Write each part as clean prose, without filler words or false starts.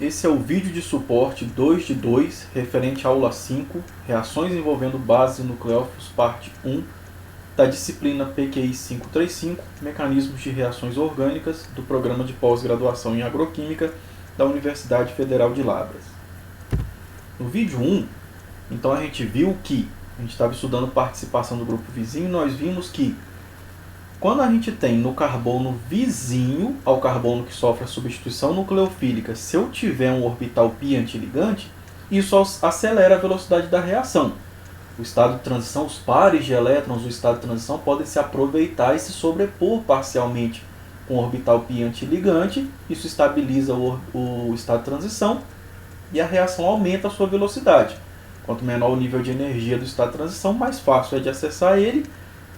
esse é o vídeo de suporte 2 de 2, referente à aula 5, Reações envolvendo bases e nucleófilos, parte 1, da disciplina PQI 535, Mecanismos de Reações Orgânicas, do Programa de Pós-Graduação em Agroquímica da Universidade Federal de Lavras. No vídeo 1, então a gente viu que, a gente estava estudando participação do grupo vizinho, nós vimos que quando a gente tem no carbono vizinho ao carbono que sofre a substituição nucleofílica, se eu tiver um orbital pi antiligante, isso acelera a velocidade da reação. O estado de transição, os pares de elétrons do estado de transição podem se aproveitar e se sobrepor parcialmente com o orbital pi antiligante. Isso estabiliza o estado de transição e a reação aumenta a sua velocidade. Quanto menor o nível de energia do estado de transição, mais fácil é de acessar ele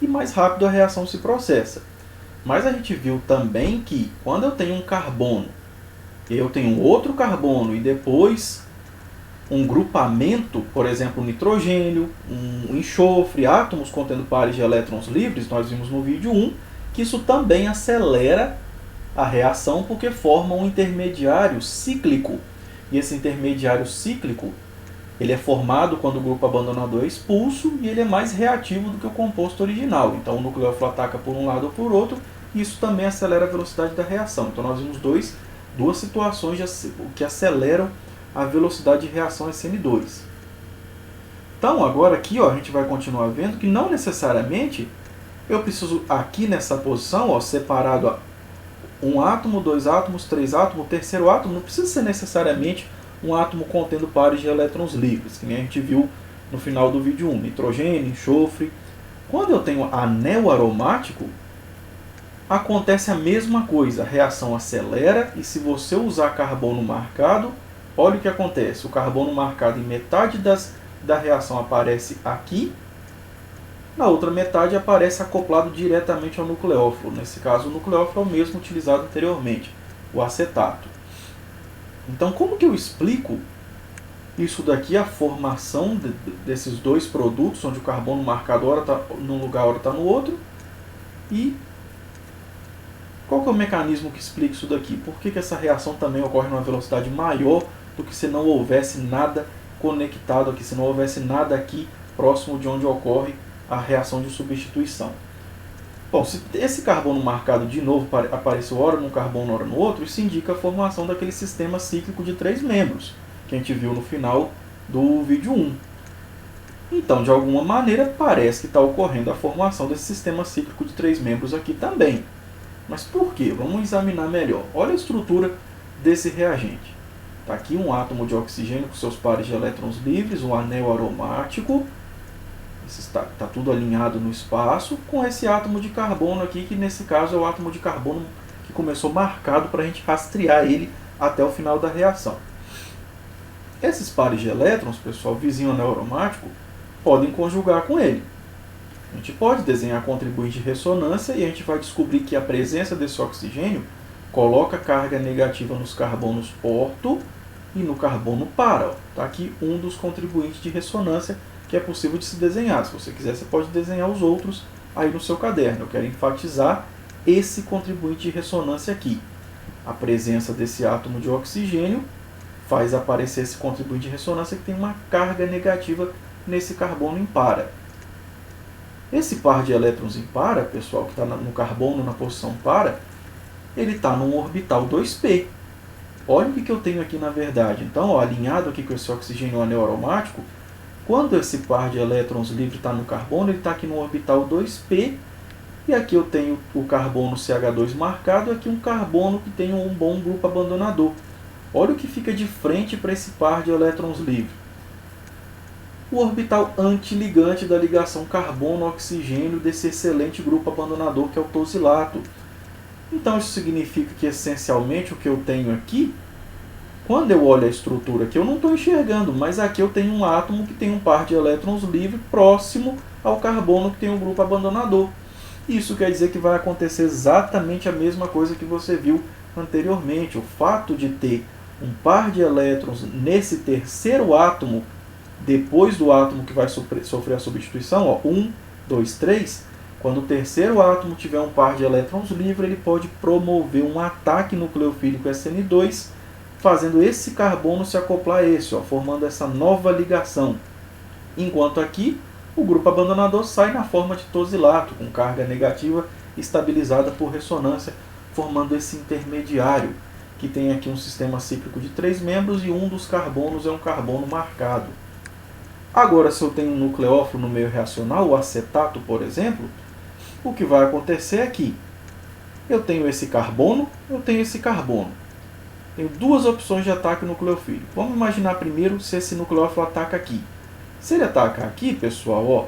e mais rápido a reação se processa. Mas a gente viu também que quando eu tenho um carbono, eu tenho outro carbono e depois um grupamento, por exemplo, nitrogênio, um enxofre, átomos contendo pares de elétrons livres, nós vimos no vídeo 1, que isso também acelera a reação porque forma um intermediário cíclico. E esse intermediário cíclico, ele é formado quando o grupo abandonador é expulso e ele é mais reativo do que o composto original. Então o nucleófilo ataca por um lado ou por outro e isso também acelera a velocidade da reação. Então nós vimos duas situações que aceleram a velocidade de reação SN2. Então agora aqui a gente vai continuar vendo que não necessariamente eu preciso aqui nessa posição, separado um átomo, dois átomos, três átomos, o terceiro átomo não precisa ser necessariamente um átomo contendo pares de elétrons livres, que nem a gente viu no final do vídeo 1, nitrogênio, enxofre. Quando eu tenho anel aromático, acontece a mesma coisa, a reação acelera e se você usar carbono marcado, olha o que acontece, o carbono marcado em metade da reação aparece aqui, na outra metade aparece acoplado diretamente ao nucleófilo. Nesse caso, o nucleófilo é o mesmo utilizado anteriormente, o acetato. Então, como que eu explico isso daqui, a formação desses dois produtos, onde o carbono marcado ora está num lugar, ora está no outro? E qual que é o mecanismo que explica isso daqui? Por que essa reação também ocorre numa velocidade maior do que se não houvesse nada conectado aqui, se não houvesse nada aqui próximo de onde ocorre a reação de substituição? Bom, se esse carbono marcado de novo apareceu ora num carbono, ora no outro, isso indica a formação daquele sistema cíclico de 3 membros, que a gente viu no final do vídeo 1. Então, de alguma maneira, parece que está ocorrendo a formação desse sistema cíclico de 3 membros aqui também. Mas por quê? Vamos examinar melhor. Olha a estrutura desse reagente. Está aqui um átomo de oxigênio com seus pares de elétrons livres, um anel aromático. Está tudo alinhado no espaço, com esse átomo de carbono aqui, que nesse caso é o átomo de carbono que começou marcado para a gente rastrear ele até o final da reação. Esses pares de elétrons, pessoal, vizinho anel aromático, podem conjugar com ele. A gente pode desenhar contribuinte de ressonância e a gente vai descobrir que a presença desse oxigênio coloca carga negativa nos carbonos orto e no carbono para. Está aqui um dos contribuintes de ressonância que é possível de se desenhar. Se você quiser, você pode desenhar os outros aí no seu caderno. Eu quero enfatizar esse contribuinte de ressonância aqui. A presença desse átomo de oxigênio faz aparecer esse contribuinte de ressonância que tem uma carga negativa nesse carbono impara. Esse par de elétrons impara, pessoal, que está no carbono na posição para, ele está num orbital 2p. Olha o que eu tenho aqui na verdade. Então, alinhado aqui com esse oxigênio anel aromático, quando esse par de elétrons livre está no carbono, ele está aqui no orbital 2p, e aqui eu tenho o carbono CH2 marcado, aqui um carbono que tem um bom grupo abandonador. Olha o que fica de frente para esse par de elétrons livre. O orbital antiligante da ligação carbono-oxigênio desse excelente grupo abandonador que é o tosilato. Então isso significa que essencialmente o que eu tenho aqui, quando eu olho a estrutura aqui, eu não estou enxergando, mas aqui eu tenho um átomo que tem um par de elétrons livre próximo ao carbono que tem um grupo abandonador. Isso quer dizer que vai acontecer exatamente a mesma coisa que você viu anteriormente. O fato de ter um par de elétrons nesse terceiro átomo, depois do átomo que vai sofrer a substituição, 1, 2, 3, quando o terceiro átomo tiver um par de elétrons livre, ele pode promover um ataque nucleofílico SN2, fazendo esse carbono se acoplar a esse, ó, formando essa nova ligação. Enquanto aqui, o grupo abandonador sai na forma de tosilato, com carga negativa estabilizada por ressonância, formando esse intermediário, que tem aqui um sistema cíclico de 3 membros e um dos carbonos é um carbono marcado. Agora, se eu tenho um nucleófilo no meio reacional, o acetato, por exemplo, o que vai acontecer é que eu tenho esse carbono, eu tenho esse carbono. Tenho duas opções de ataque nucleofílico. Vamos imaginar primeiro se esse nucleófilo ataca aqui. Se ele atacar aqui, pessoal, ó,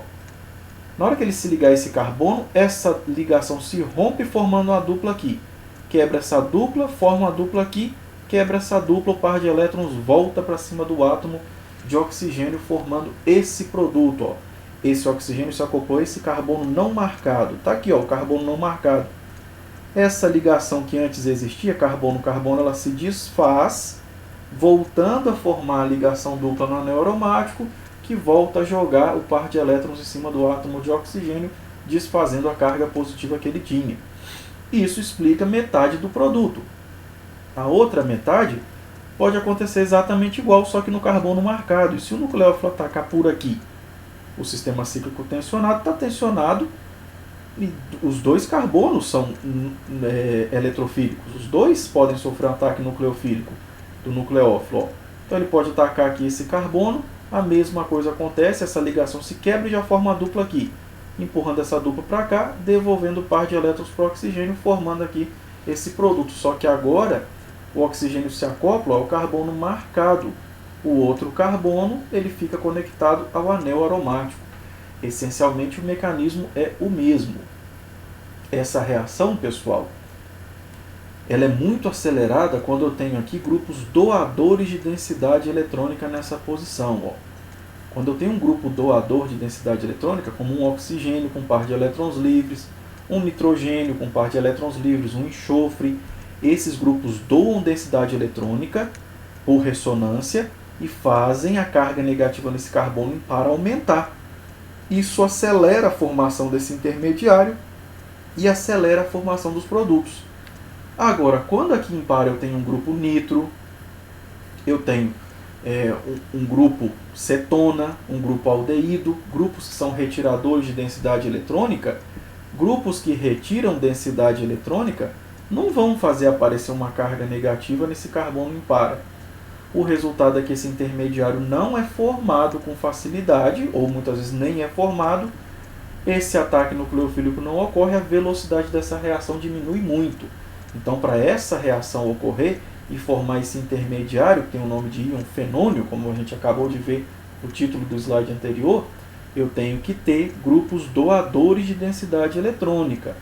na hora que ele se ligar a esse carbono, essa ligação se rompe formando uma dupla aqui. Quebra essa dupla, forma uma dupla aqui, quebra essa dupla, o par de elétrons volta para cima do átomo de oxigênio, formando esse produto. Ó. Esse oxigênio se acoplou a esse carbono não marcado. Está aqui, ó, o carbono não marcado. Essa ligação que antes existia, carbono-carbono, ela se desfaz, voltando a formar a ligação dupla no anel aromático, que volta a jogar o par de elétrons em cima do átomo de oxigênio, desfazendo a carga positiva que ele tinha. Isso explica metade do produto. A outra metade pode acontecer exatamente igual, só que no carbono marcado. E se o nucleófilo atacar por aqui, o sistema cíclico tensionado está tensionado e os dois carbonos são eletrofílicos. Os dois podem sofrer um ataque nucleofílico do nucleófilo. Ó. Então ele pode atacar aqui esse carbono, a mesma coisa acontece, essa ligação se quebra e já forma uma dupla aqui. Empurrando essa dupla para cá, devolvendo o par de elétrons para o oxigênio, formando aqui esse produto. Só que agora o oxigênio se acopla ao carbono marcado. O outro carbono ele fica conectado ao anel aromático. Essencialmente o mecanismo é o mesmo. Essa reação, pessoal, ela é muito acelerada quando eu tenho aqui grupos doadores de densidade eletrônica nessa posição. Ó. Quando eu tenho um grupo doador de densidade eletrônica, como um oxigênio com par de elétrons livres, um nitrogênio com par de elétrons livres, um enxofre, esses grupos doam densidade eletrônica por ressonância e fazem a carga negativa nesse carbono para aumentar. Isso acelera a formação desse intermediário e acelera a formação dos produtos. Agora, quando aqui em par eu tenho um grupo nitro, eu tenho um grupo cetona, um grupo aldeído, grupos que são retiradores de densidade eletrônica, grupos que retiram densidade eletrônica não vão fazer aparecer uma carga negativa nesse carbono impar. O resultado é que esse intermediário não é formado com facilidade, ou muitas vezes nem é formado. Esse ataque nucleofílico não ocorre, a velocidade dessa reação diminui muito. Então, para essa reação ocorrer e formar esse intermediário, que tem o nome de íon fenônio, como a gente acabou de ver no título do slide anterior, eu tenho que ter grupos doadores de densidade eletrônica.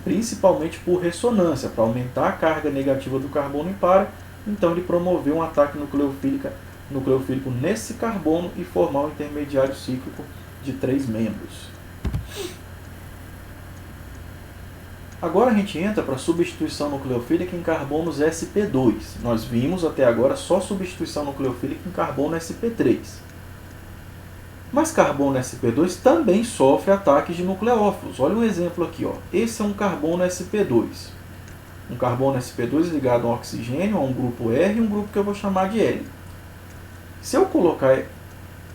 Principalmente por ressonância, para aumentar a carga negativa do carbono impar. Então ele promoveu um ataque nucleofílico nesse carbono e formar um intermediário cíclico de 3 membros. Agora a gente entra para a substituição nucleofílica em carbonos sp2. Nós vimos até agora só substituição nucleofílica em carbono sp3. Mas carbono sp2 também sofre ataques de nucleófilos. Olha um exemplo aqui. Ó. Esse é um carbono sp2. Um carbono sp2 ligado a um oxigênio, a um grupo R e um grupo que eu vou chamar de L. Se eu colocar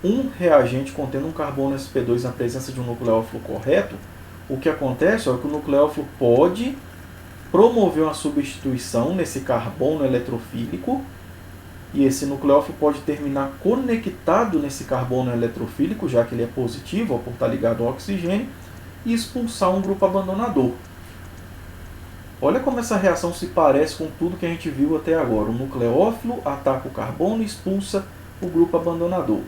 um reagente contendo um carbono sp2 na presença de um nucleófilo correto, o que acontece é que o nucleófilo pode promover uma substituição nesse carbono eletrofílico e esse nucleófilo pode terminar conectado nesse carbono eletrofílico, já que ele é positivo por estar ligado ao oxigênio, e expulsar um grupo abandonador. Olha como essa reação se parece com tudo que a gente viu até agora. O nucleófilo ataca o carbono e expulsa o grupo abandonador.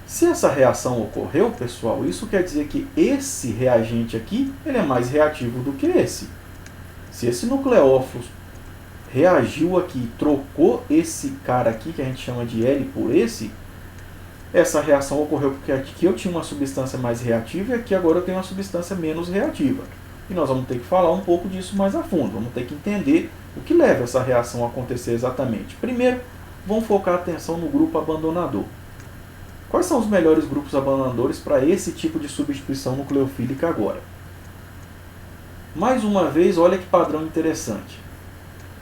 Se essa reação ocorreu, pessoal, isso quer dizer que esse reagente aqui ele é mais reativo do que esse. Se esse nucleófilo reagiu aqui, trocou esse cara aqui, que a gente chama de L por esse, essa reação ocorreu porque aqui eu tinha uma substância mais reativa e aqui agora eu tenho uma substância menos reativa. E nós vamos ter que falar um pouco disso mais a fundo. Vamos ter que entender o que leva essa reação a acontecer exatamente. Primeiro, vamos focar a atenção no grupo abandonador. Quais são os melhores grupos abandonadores para esse tipo de substituição nucleofílica agora? Mais uma vez, olha que padrão interessante.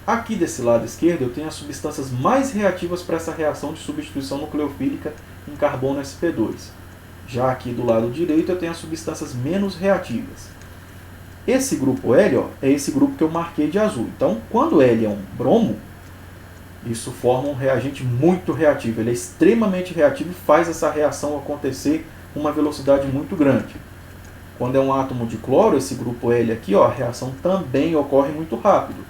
Aqui desse lado esquerdo eu tenho as substâncias mais reativas para essa reação de substituição nucleofílica em carbono sp2. Já aqui do lado direito eu tenho as substâncias menos reativas. Esse grupo L, ó, é esse grupo que eu marquei de azul. Então, quando L é um bromo, isso forma um reagente muito reativo. Ele é extremamente reativo e faz essa reação acontecer com uma velocidade muito grande. Quando é um átomo de cloro, esse grupo L aqui, ó, a reação também ocorre muito rápido.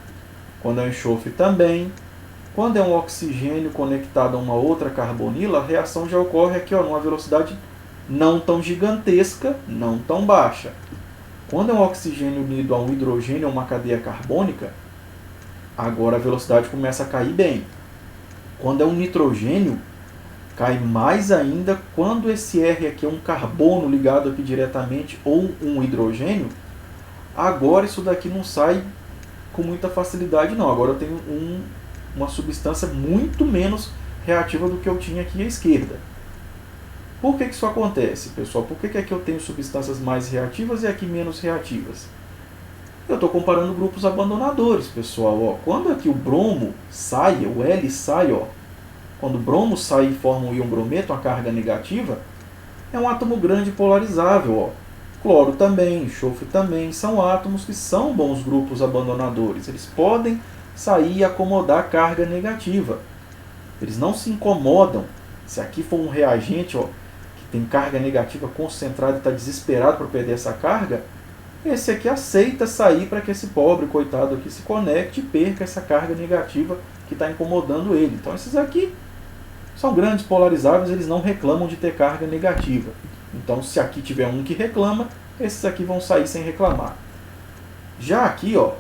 Quando é um enxofre também. Quando é um oxigênio conectado a uma outra carbonila, a reação já ocorre aqui, ó, numa velocidade não tão gigantesca, não tão baixa. Quando é um oxigênio unido a um hidrogênio ou uma cadeia carbônica, agora a velocidade começa a cair bem. Quando é um nitrogênio, cai mais ainda. Quando esse R aqui é um carbono ligado aqui diretamente ou um hidrogênio, agora isso daqui não sai com muita facilidade não. Agora eu tenho uma substância muito menos reativa do que eu tinha aqui à esquerda. Por que isso acontece, pessoal? Por que aqui eu tenho substâncias mais reativas e aqui menos reativas? Eu estou comparando grupos abandonadores, pessoal. Ó, quando aqui o bromo sai, o L sai, ó, quando o bromo sai e forma um íon brometo, uma carga negativa, é um átomo grande polarizável. Ó. Cloro também, enxofre também, são átomos que são bons grupos abandonadores. Eles podem sair e acomodar carga negativa. Eles não se incomodam. Se aqui for um reagente, ó, que tem carga negativa concentrada e está desesperado para perder essa carga, esse aqui aceita sair para que esse pobre coitado aqui se conecte e perca essa carga negativa que está incomodando ele. Então esses aqui são grandes polarizáveis, eles não reclamam de ter carga negativa. Então se aqui tiver um que reclama, esses aqui vão sair sem reclamar. Já aqui, ó,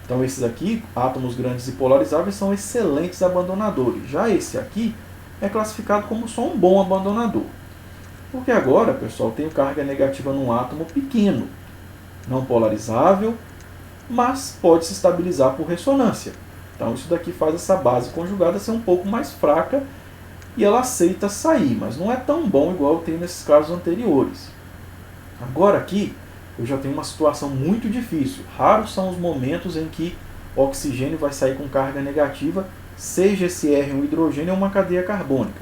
então esses aqui, átomos grandes e polarizáveis, são excelentes abandonadores. Já esse aqui é classificado como só um bom abandonador. Porque agora, pessoal, tenho carga negativa num átomo pequeno, não polarizável, mas pode se estabilizar por ressonância. Então isso daqui faz essa base conjugada ser um pouco mais fraca e ela aceita sair, mas não é tão bom igual eu tenho nesses casos anteriores. Agora aqui eu já tenho uma situação muito difícil. Raros são os momentos em que o oxigênio vai sair com carga negativa, seja esse R um hidrogênio ou uma cadeia carbônica.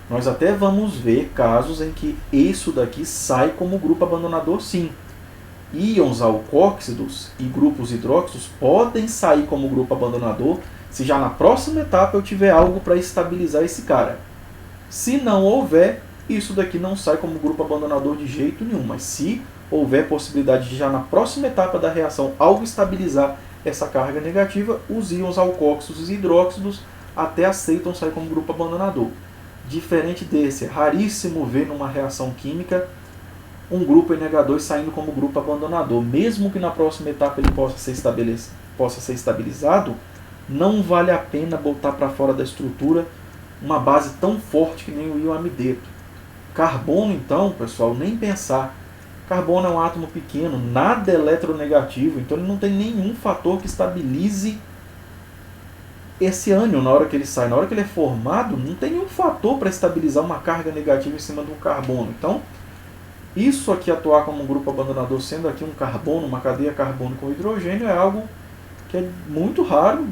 Nós até vamos ver casos em que isso daqui sai como grupo abandonador sim. Íons alcóxidos e grupos hidróxidos podem sair como grupo abandonador se já na próxima etapa eu tiver algo para estabilizar esse cara. Se não houver, isso daqui não sai como grupo abandonador de jeito nenhum. Mas se houver possibilidade de já na próxima etapa da reação algo estabilizar essa carga negativa, os íons alcóxidos e hidróxidos até aceitam sair como grupo abandonador. Diferente desse, é raríssimo ver numa reação química um grupo NH2 saindo como grupo abandonador. Mesmo que na próxima etapa ele possa ser estabilizado, não vale a pena botar para fora da estrutura uma base tão forte que nem o íon amideto. Carbono, então, pessoal, nem pensar. Carbono é um átomo pequeno, nada eletronegativo, então ele não tem nenhum fator que estabilize esse ânion na hora que ele sai. Na hora que ele é formado, não tem nenhum fator para estabilizar uma carga negativa em cima de um carbono. Então, isso aqui atuar como um grupo abandonador, sendo aqui um carbono, uma cadeia carbônica com hidrogênio, é algo que é muito raro.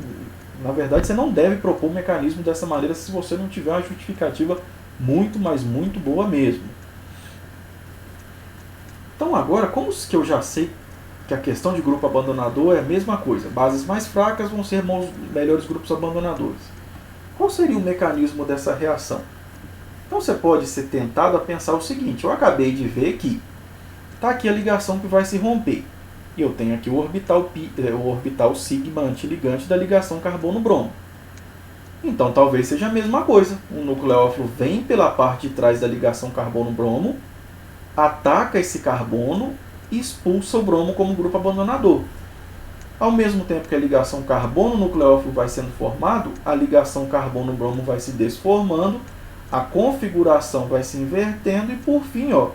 Na verdade, você não deve propor um mecanismo dessa maneira se você não tiver uma justificativa muito, mas muito boa mesmo. Então agora, como que eu já sei que a questão de grupo abandonador é a mesma coisa? Bases mais fracas vão ser melhores grupos abandonadores. Qual seria o mecanismo dessa reação? Então você pode ser tentado a pensar o seguinte: eu acabei de ver que está aqui a ligação que vai se romper. E eu tenho aqui o orbital sigma antiligante da ligação carbono-bromo. Então talvez seja a mesma coisa. O nucleófilo vem pela parte de trás da ligação carbono-bromo, ataca esse carbono e expulsa o bromo como grupo abandonador. Ao mesmo tempo que a ligação carbono-nucleófilo vai sendo formado, a ligação carbono-bromo vai se desformando, a configuração vai se invertendo e por fim, ó,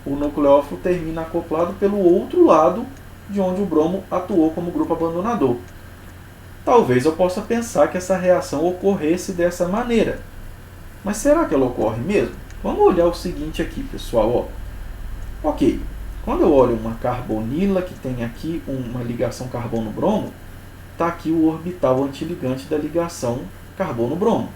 o nucleófilo termina acoplado pelo outro lado de onde o bromo atuou como grupo abandonador. Talvez eu possa pensar que essa reação ocorresse dessa maneira. Mas será que ela ocorre mesmo? Vamos olhar o seguinte aqui, pessoal. Ó. Ok, quando eu olho uma carbonila que tem aqui uma ligação carbono-bromo, está aqui o orbital antiligante da ligação carbono-bromo.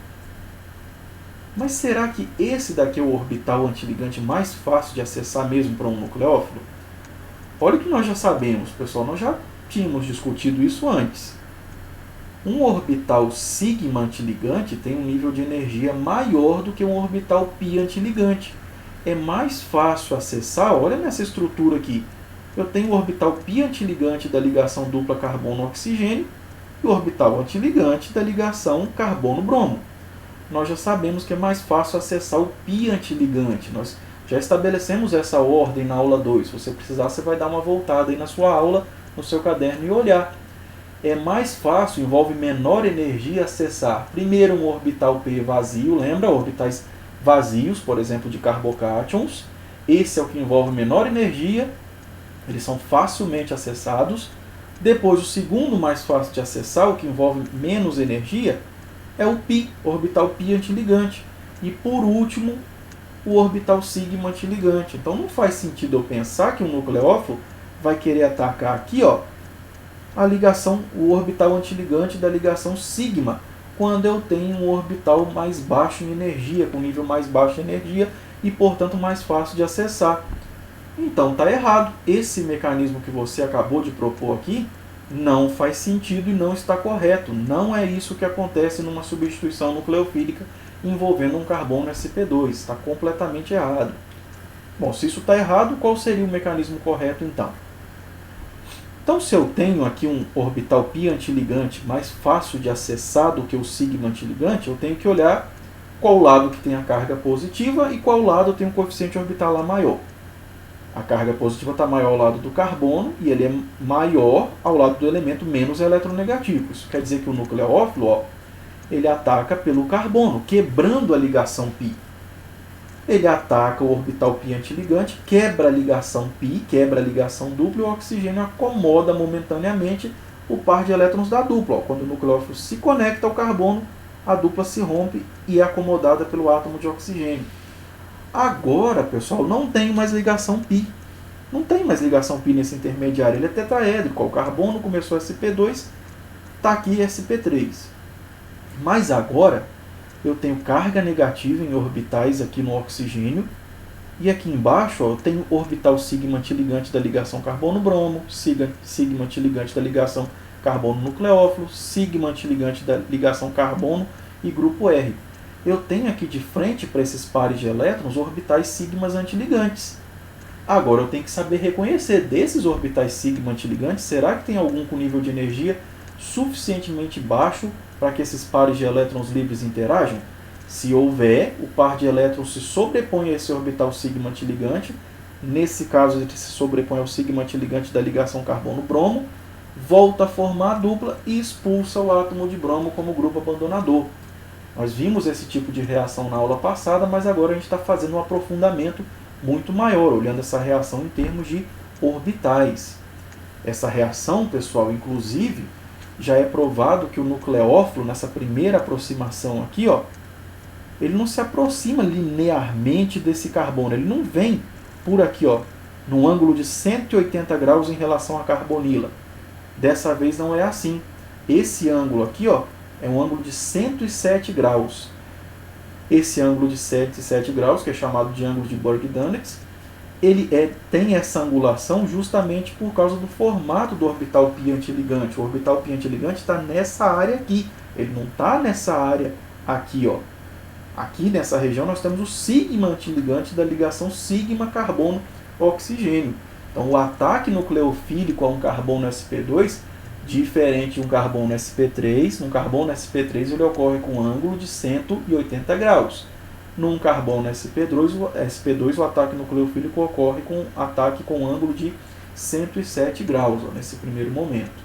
Mas será que esse daqui é o orbital antiligante mais fácil de acessar mesmo para um nucleófilo? Olha que nós já sabemos, pessoal, nós já tínhamos discutido isso antes. Um orbital sigma antiligante tem um nível de energia maior do que um orbital pi antiligante. É mais fácil acessar, olha nessa estrutura aqui. Eu tenho o orbital pi antiligante da ligação dupla carbono-oxigênio e o orbital antiligante da ligação carbono-bromo. Nós já sabemos que é mais fácil acessar o pi antiligante. Nós já estabelecemos essa ordem na aula 2. Se você precisar, você vai dar uma voltada aí na sua aula, no seu caderno e olhar. É mais fácil, envolve menor energia acessar primeiro um orbital P vazio, lembra? Orbitais vazios, por exemplo, de carbocátions. Esse é o que envolve menor energia, eles são facilmente acessados. Depois, o segundo mais fácil de acessar, o que envolve menos energia, é o π, orbital π antiligante. E por último, o orbital sigma antiligante. Então não faz sentido eu pensar que um nucleófilo vai querer atacar aqui, ó, a ligação, o orbital antiligante da ligação sigma, quando eu tenho um orbital mais baixo em energia, com nível mais baixo de energia e, portanto, mais fácil de acessar. Então está errado. Esse mecanismo que você acabou de propor aqui não faz sentido e não está correto. Não é isso que acontece numa substituição nucleofílica envolvendo um carbono sp2. Está completamente errado. Bom, se isso está errado, qual seria o mecanismo correto então? Então, se eu tenho aqui um orbital π antiligante mais fácil de acessar do que o sigma antiligante, eu tenho que olhar qual lado que tem a carga positiva e qual lado tem um coeficiente orbital maior. A carga positiva está maior ao lado do carbono e ele é maior ao lado do elemento menos eletronegativo. Isso quer dizer que o nucleófilo, ó, ele ataca pelo carbono, quebrando a ligação π. Ele ataca o orbital π antiligante, quebra a ligação π, quebra a ligação dupla e o oxigênio acomoda momentaneamente o par de elétrons da dupla. Ó, quando o nucleófilo se conecta ao carbono, a dupla se rompe e é acomodada pelo átomo de oxigênio. Agora, pessoal, não tem mais ligação π. Não tem mais ligação π nesse intermediário. Ele é tetraédrico. O carbono começou sp2, está aqui sp3. Mas agora eu tenho carga negativa em orbitais aqui no oxigênio. E aqui embaixo, ó, eu tenho orbital sigma antiligante da ligação carbono-bromo, sigma antiligante da ligação carbono-nucleófilo, sigma antiligante da ligação carbono e grupo R. Eu tenho aqui de frente para esses pares de elétrons orbitais sigmas antiligantes. Agora eu tenho que saber reconhecer desses orbitais sigma antiligantes, será que tem algum com nível de energia suficientemente baixo para que esses pares de elétrons livres interajam? Se houver, o par de elétrons se sobrepõe a esse orbital sigma antiligante. Nesse caso, ele se sobrepõe ao sigma antiligante da ligação carbono-bromo, volta a formar a dupla e expulsa o átomo de bromo como grupo abandonador. Nós vimos esse tipo de reação na aula passada, mas agora a gente está fazendo um aprofundamento muito maior, olhando essa reação em termos de orbitais. Essa reação, pessoal, inclusive, já é provado que o nucleófilo, nessa primeira aproximação aqui, ó, ele não se aproxima linearmente desse carbono, ele não vem por aqui, ó, num ângulo de 180 graus em relação à carbonila. Dessa vez não é assim. Esse ângulo aqui, ó, é um ângulo de 107 graus. Esse ângulo de 107 graus, que é chamado de ângulo de Bürg-Dunnex, ele tem essa angulação justamente por causa do formato do orbital π antiligante. O orbital π antiligante está nessa área aqui, ele não está nessa área aqui, ó. Aqui nessa região nós temos o sigma antiligante da ligação sigma carbono-oxigênio. Então o ataque nucleofílico a um carbono sp2, diferente de um carbono sp3, num carbono sp3 ele ocorre com um ângulo de 180 graus. Num carbono sp2 o ataque nucleofílico ocorre com ataque com ângulo de 107 graus, ó, nesse primeiro momento.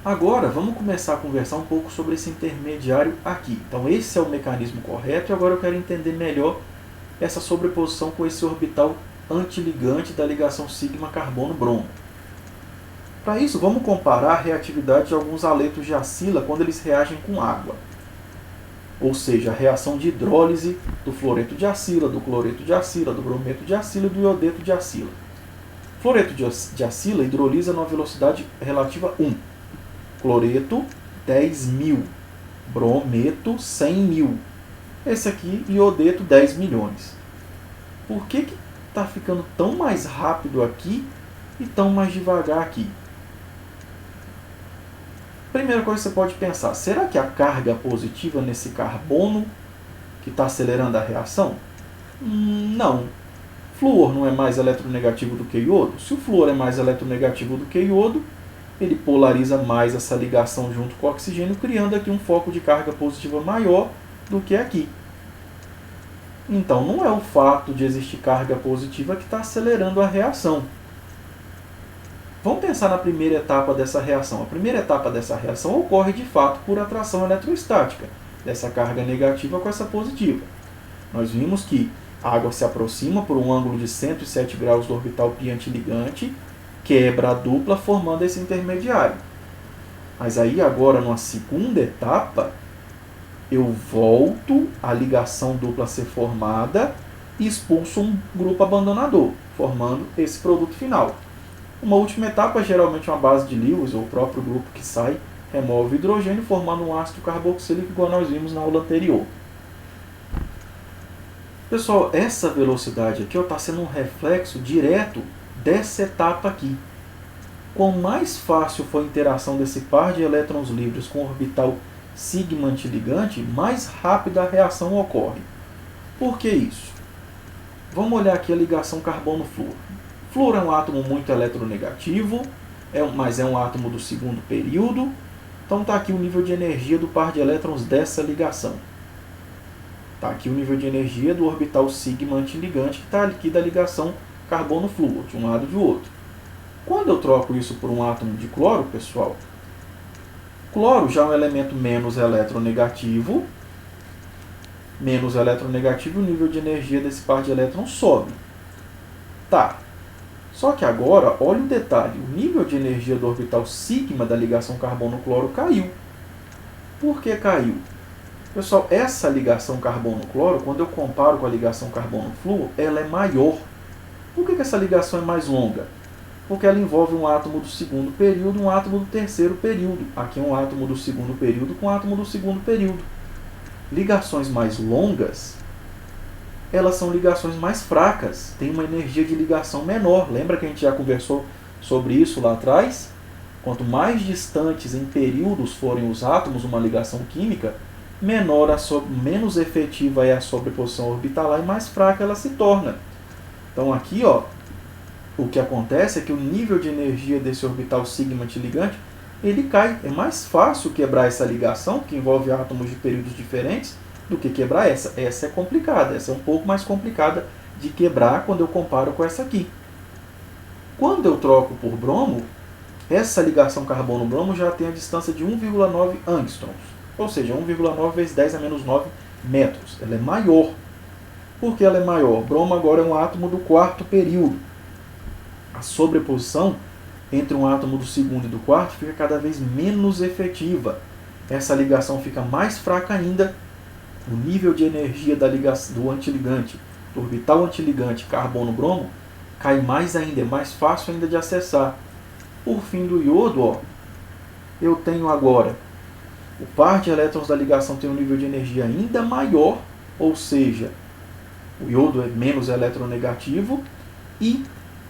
Agora, vamos começar a conversar um pouco sobre esse intermediário aqui. Então, esse é o mecanismo correto e agora eu quero entender melhor essa sobreposição com esse orbital antiligante da ligação sigma carbono-bromo. Para isso, vamos comparar a reatividade de alguns haletos de acila quando eles reagem com água. Ou seja, a reação de hidrólise do fluoreto de acila, do cloreto de acila, do brometo de acila e do iodeto de acila. Fluoreto de acila hidrolisa numa velocidade relativa 1. Cloreto, 10.000. Brometo, 100.000. Esse aqui, iodeto, 10 milhões. Por que está ficando tão mais rápido aqui e tão mais devagar aqui? Primeira coisa que você pode pensar, será que a carga positiva nesse carbono que está acelerando a reação? Não. Flúor não é mais eletronegativo do que iodo? Se o flúor é mais eletronegativo do que iodo, ele polariza mais essa ligação junto com o oxigênio, criando aqui um foco de carga positiva maior do que aqui. Então, não é o fato de existir carga positiva que está acelerando a reação. Vamos pensar na primeira etapa dessa reação. A primeira etapa dessa reação ocorre, de fato, por atração eletrostática, dessa carga negativa com essa positiva. Nós vimos que a água se aproxima por um ângulo de 107 graus do orbital pi antiligante, quebra a dupla, formando esse intermediário. Mas aí, agora, numa segunda etapa, eu volto a ligação dupla a ser formada e expulso um grupo abandonador, formando esse produto final. Uma última etapa, geralmente uma base de Lewis, ou o próprio grupo que sai, remove o hidrogênio, formando um ácido carboxílico, igual nós vimos na aula anterior. Pessoal, essa velocidade aqui está sendo um reflexo direto dessa etapa aqui. Quanto mais fácil for a interação desse par de elétrons livres com o orbital sigma antiligante, mais rápida a reação ocorre. Por que isso? Vamos olhar aqui a ligação carbono-flúor. Flúor é um átomo muito eletronegativo, mas é um átomo do segundo período. Então está aqui o nível de energia do par de elétrons dessa ligação. Está aqui o nível de energia do orbital sigma antiligante, que está aqui da ligação carbono-flúor, de um lado e do outro. Quando eu troco isso por um átomo de cloro, pessoal, cloro já é um elemento menos eletronegativo. Menos eletronegativo, o nível de energia desse par de elétrons sobe. Tá. Só que agora, olha o detalhe, o nível de energia do orbital sigma da ligação carbono-cloro caiu. Por que caiu? Pessoal, essa ligação carbono-cloro, quando eu comparo com a ligação carbono-flúor, ela é maior. Por que essa ligação é mais longa? Porque ela envolve um átomo do segundo período e um átomo do terceiro período. Aqui é um átomo do segundo período com um átomo do segundo período. Ligações mais longas, elas são ligações mais fracas, têm uma energia de ligação menor. Lembra que a gente já conversou sobre isso lá atrás? Quanto mais distantes em períodos forem os átomos, uma ligação química, menos efetiva é a sobreposição orbitalar e mais fraca ela se torna. Então aqui, o que acontece é que o nível de energia desse orbital sigma antiligante, ele cai. É mais fácil quebrar essa ligação, que envolve átomos de períodos diferentes, do que quebrar essa. Essa é complicada, essa é um pouco mais complicada de quebrar quando eu comparo com essa aqui. Quando eu troco por bromo, essa ligação carbono-bromo já tem a distância de 1,9 angstroms, ou seja, 1,9 vezes 10 a menos 9 metros. Ela é maior. Por que ela é maior? Bromo agora é um átomo do quarto período. A sobreposição entre um átomo do segundo e do quarto fica cada vez menos efetiva. Essa ligação fica mais fraca ainda. O nível de energia da ligação, do antiligante, do orbital antiligante carbono-bromo, cai mais ainda, é mais fácil ainda de acessar. Por fim do iodo, eu tenho agora o par de elétrons da ligação tem um nível de energia ainda maior, ou seja, o iodo é menos eletronegativo, e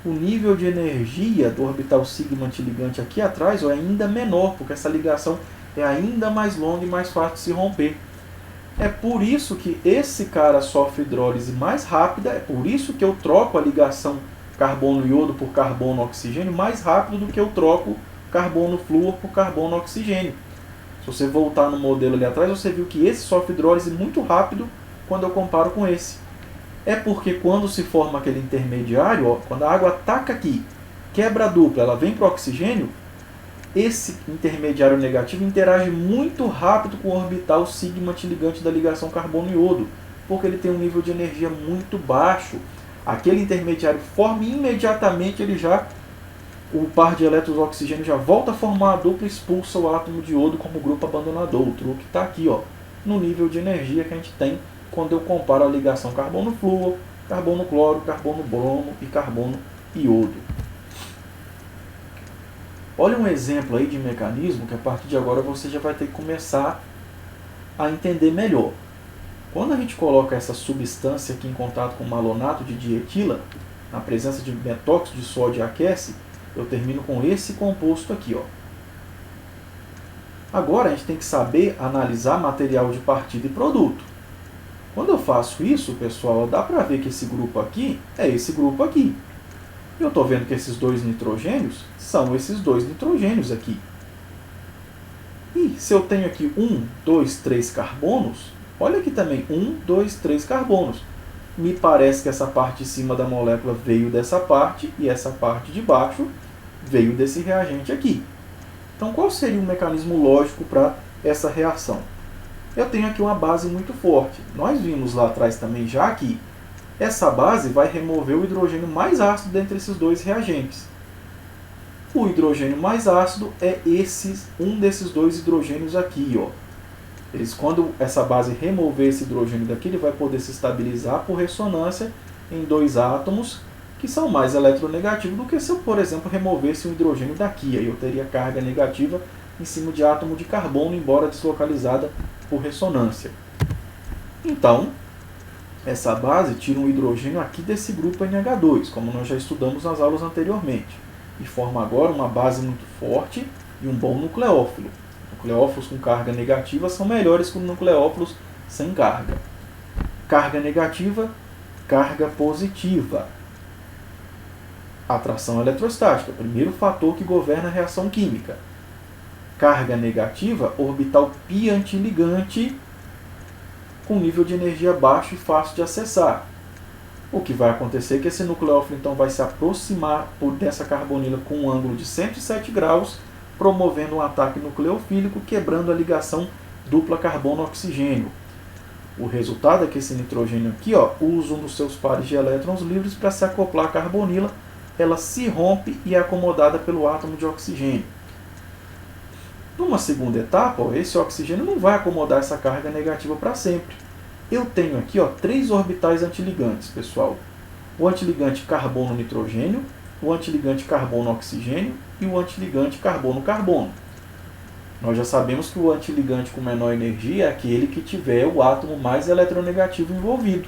o nível de energia do orbital sigma antiligante aqui atrás é ainda menor, porque essa ligação é ainda mais longa e mais fácil de se romper. É por isso que esse cara sofre hidrólise mais rápida, é por isso que eu troco a ligação carbono-iodo por carbono-oxigênio mais rápido do que eu troco carbono-flúor por carbono-oxigênio. Se você voltar no modelo ali atrás, você viu que esse sofre hidrólise muito rápido quando eu comparo com esse. É porque quando se forma aquele intermediário, quando a água ataca aqui, quebra a dupla, ela vem para o oxigênio, esse intermediário negativo interage muito rápido com o orbital sigma antiligante da ligação carbono-iodo, porque ele tem um nível de energia muito baixo. Aquele intermediário forma e imediatamente o par de elétrons do oxigênio já volta a formar a dupla e expulsa o átomo de iodo como grupo abandonador. O truque está aqui, no nível de energia que a gente tem quando eu comparo a ligação carbono-flúor, carbono-cloro, carbono-bromo e carbono-iodo. Olha um exemplo aí de mecanismo que a partir de agora você já vai ter que começar a entender melhor. Quando a gente coloca essa substância aqui em contato com malonato de dietila, na presença de metóxido de sódio e aquece, eu termino com esse composto aqui, ó. Agora a gente tem que saber analisar material de partida e produto. Quando eu faço isso, pessoal, dá para ver que esse grupo aqui é esse grupo aqui. Eu estou vendo que esses dois nitrogênios são esses dois nitrogênios aqui. E se eu tenho aqui 1, 2, 3 carbonos, olha aqui também, 1, 2, 3 carbonos. Me parece que essa parte de cima da molécula veio dessa parte e essa parte de baixo veio desse reagente aqui. Então, qual seria o mecanismo lógico para essa reação? Eu tenho aqui uma base muito forte. Nós vimos lá atrás também já que essa base vai remover o hidrogênio mais ácido dentre esses dois reagentes. O hidrogênio mais ácido é um desses dois hidrogênios aqui, ó. Quando essa base remover esse hidrogênio daqui, ele vai poder se estabilizar por ressonância em dois átomos que são mais eletronegativos do que se eu, por exemplo, removesse um hidrogênio daqui. Aí eu teria carga negativa em cima de átomo de carbono, embora deslocalizada por ressonância. Então, essa base tira um hidrogênio aqui desse grupo NH2, como nós já estudamos nas aulas anteriormente, e forma agora uma base muito forte e um bom nucleófilo. Nucleófilos com carga negativa são melhores que nucleófilos sem carga. Carga negativa, carga positiva. Atração eletrostática, primeiro fator que governa a reação química. Carga negativa, orbital pi antiligante, com nível de energia baixo e fácil de acessar. O que vai acontecer é que esse nucleófilo então vai se aproximar dessa carbonila com um ângulo de 107 graus, promovendo um ataque nucleofílico, quebrando a ligação dupla carbono-oxigênio. O resultado é que esse nitrogênio aqui, ó, usa um dos seus pares de elétrons livres para se acoplar à carbonila. Ela se rompe e é acomodada pelo átomo de oxigênio. Numa segunda etapa, ó, esse oxigênio não vai acomodar essa carga negativa para sempre. Eu tenho aqui, ó, 3 orbitais antiligantes, pessoal. O antiligante carbono-nitrogênio, o antiligante carbono-oxigênio e o antiligante carbono-carbono. Nós já sabemos que o antiligante com menor energia é aquele que tiver o átomo mais eletronegativo envolvido.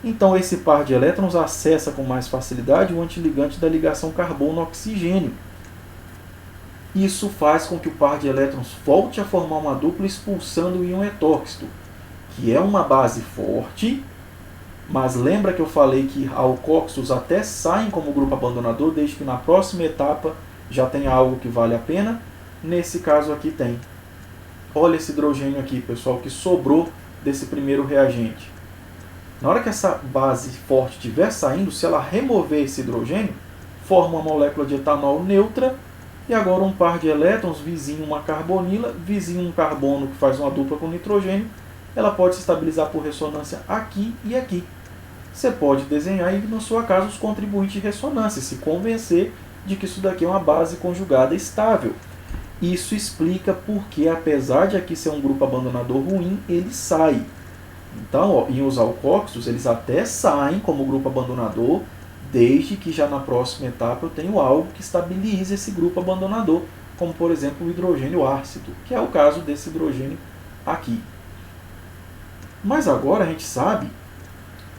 Então, esse par de elétrons acessa com mais facilidade o antiligante da ligação carbono-oxigênio. Isso faz com que o par de elétrons volte a formar uma dupla expulsando o íon etóxido, que é uma base forte, mas lembra que eu falei que alcóxidos até saem como grupo abandonador, desde que na próxima etapa já tenha algo que vale a pena? Nesse caso aqui tem. Olha esse hidrogênio aqui, pessoal, que sobrou desse primeiro reagente. Na hora que essa base forte estiver saindo, se ela remover esse hidrogênio, forma uma molécula de etanol neutra, e agora um par de elétrons vizinho uma carbonila, vizinho um carbono que faz uma dupla com nitrogênio, ela pode se estabilizar por ressonância aqui e aqui. Você pode desenhar, e na sua casa, os contribuintes de ressonância, se convencer de que isso daqui é uma base conjugada estável. Isso explica porque, apesar de aqui ser um grupo abandonador ruim, ele sai. Então, ó, em os alcóxidos, eles até saem como grupo abandonador, desde que já na próxima etapa eu tenho algo que estabilize esse grupo abandonador, como por exemplo o hidrogênio ácido, que é o caso desse hidrogênio aqui. Mas agora a gente sabe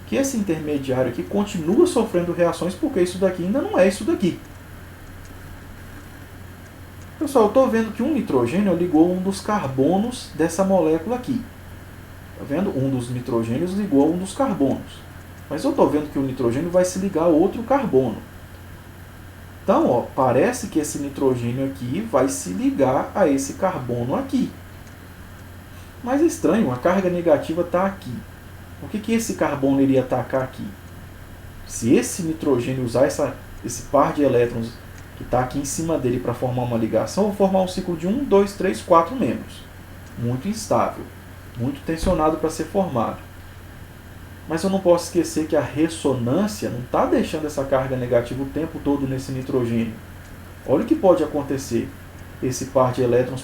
que esse intermediário aqui continua sofrendo reações porque isso daqui ainda não é isso daqui. Pessoal, eu estou vendo que um nitrogênio ligou um dos carbonos dessa molécula aqui. Está vendo? Um dos nitrogênios ligou a um dos carbonos. Mas eu estou vendo que o nitrogênio vai se ligar a outro carbono. Então, ó, parece que esse nitrogênio aqui vai se ligar a esse carbono aqui. Mas é estranho, a carga negativa está aqui. Por que esse carbono iria atacar aqui? Se esse nitrogênio usar esse par de elétrons que está aqui em cima dele para formar uma ligação, eu vou formar um ciclo de 1, 2, 3, 4 membros. Muito instável, muito tensionado para ser formado. Mas eu não posso esquecer que a ressonância não está deixando essa carga negativa o tempo todo nesse nitrogênio. Olha o que pode acontecer. Esse par de elétrons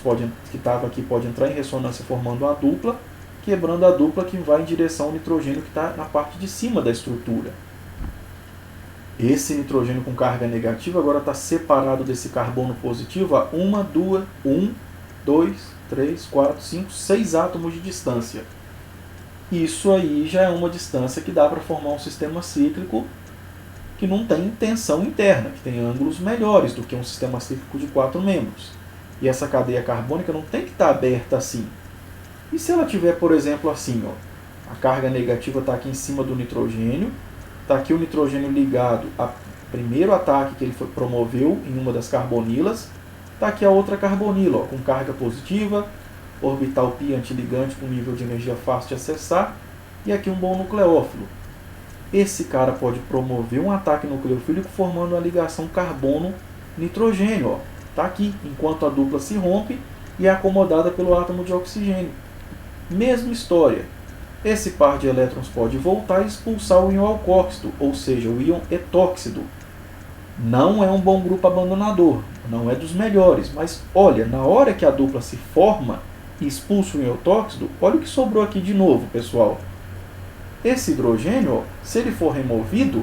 que estava aqui pode entrar em ressonância formando uma dupla, quebrando a dupla que vai em direção ao nitrogênio que está na parte de cima da estrutura. Esse nitrogênio com carga negativa agora está separado desse carbono positivo a 1, 2, 3, 4, 5, 6 átomos de distância. Isso aí já é uma distância que dá para formar um sistema cíclico que não tem tensão interna, que tem ângulos melhores do que um sistema cíclico de 4 membros. E essa cadeia carbônica não tem que estar aberta assim. E se ela tiver, por exemplo, assim, ó, a carga negativa está aqui em cima do nitrogênio, está aqui o nitrogênio ligado ao primeiro ataque que ele promoveu em uma das carbonilas, está aqui a outra carbonila, ó, com carga positiva, orbital π antiligante com nível de energia fácil de acessar, e aqui um bom nucleófilo. Esse cara pode promover um ataque nucleofílico formando uma ligação carbono-nitrogênio. Está aqui, enquanto a dupla se rompe e é acomodada pelo átomo de oxigênio. Mesma história. Esse par de elétrons pode voltar e expulsar o íon alcóxido, ou seja, o íon etóxido. Não é um bom grupo abandonador, não é dos melhores, mas olha, na hora que a dupla se forma e expulsa o íon etóxido, olha o que sobrou aqui de novo, pessoal. Esse hidrogênio, se ele for removido,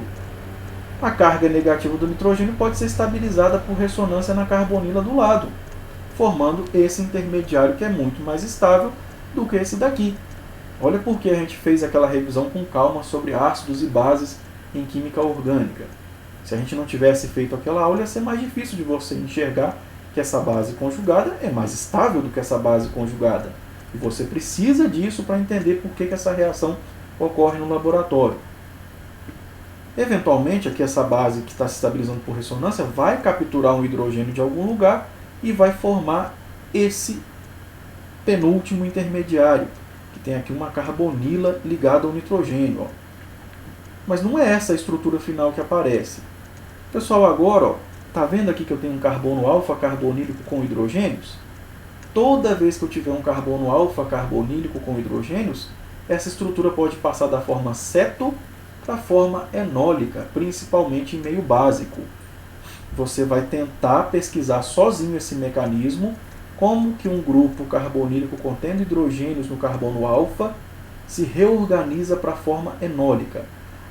a carga negativa do nitrogênio pode ser estabilizada por ressonância na carbonila do lado, formando esse intermediário que é muito mais estável do que esse daqui. Olha porque a gente fez aquela revisão com calma sobre ácidos e bases em química orgânica. Se a gente não tivesse feito aquela aula, ia ser mais difícil de você enxergar que essa base conjugada é mais estável do que essa base conjugada. E você precisa disso para entender por que essa reação ocorre no laboratório. Eventualmente, aqui essa base que está se estabilizando por ressonância vai capturar um hidrogênio de algum lugar e vai formar esse penúltimo intermediário, que tem aqui uma carbonila ligada ao nitrogênio. Ó. Mas não é essa a estrutura final que aparece. Pessoal, agora, está vendo aqui que eu tenho um carbono alfa carbonílico com hidrogênios? Toda vez que eu tiver um carbono alfa carbonílico com hidrogênios, essa estrutura pode passar da forma ceto para a forma enólica, principalmente em meio básico. Você vai tentar pesquisar sozinho esse mecanismo, como que um grupo carbonílico contendo hidrogênios no carbono alfa se reorganiza para a forma enólica.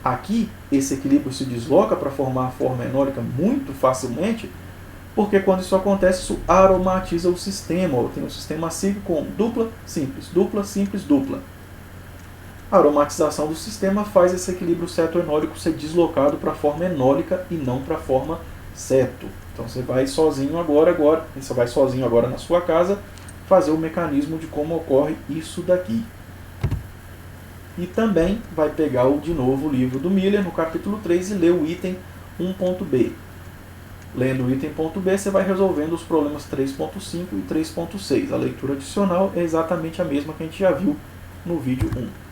Aqui, esse equilíbrio se desloca para formar a forma enólica muito facilmente, porque quando isso acontece, isso aromatiza o sistema. Eu tenho um sistema cíclico com dupla, simples, dupla, simples, dupla. A aromatização do sistema faz esse equilíbrio ceto-enólico ser deslocado para a forma enólica e não para a forma ceto. Então você vai sozinho agora na sua casa fazer o mecanismo de como ocorre isso daqui. E também vai pegar de novo o livro do Miller no capítulo 3 e ler o item 1.b. Lendo o item .b, você vai resolvendo os problemas 3.5 e 3.6. A leitura adicional é exatamente a mesma que a gente já viu no vídeo 1.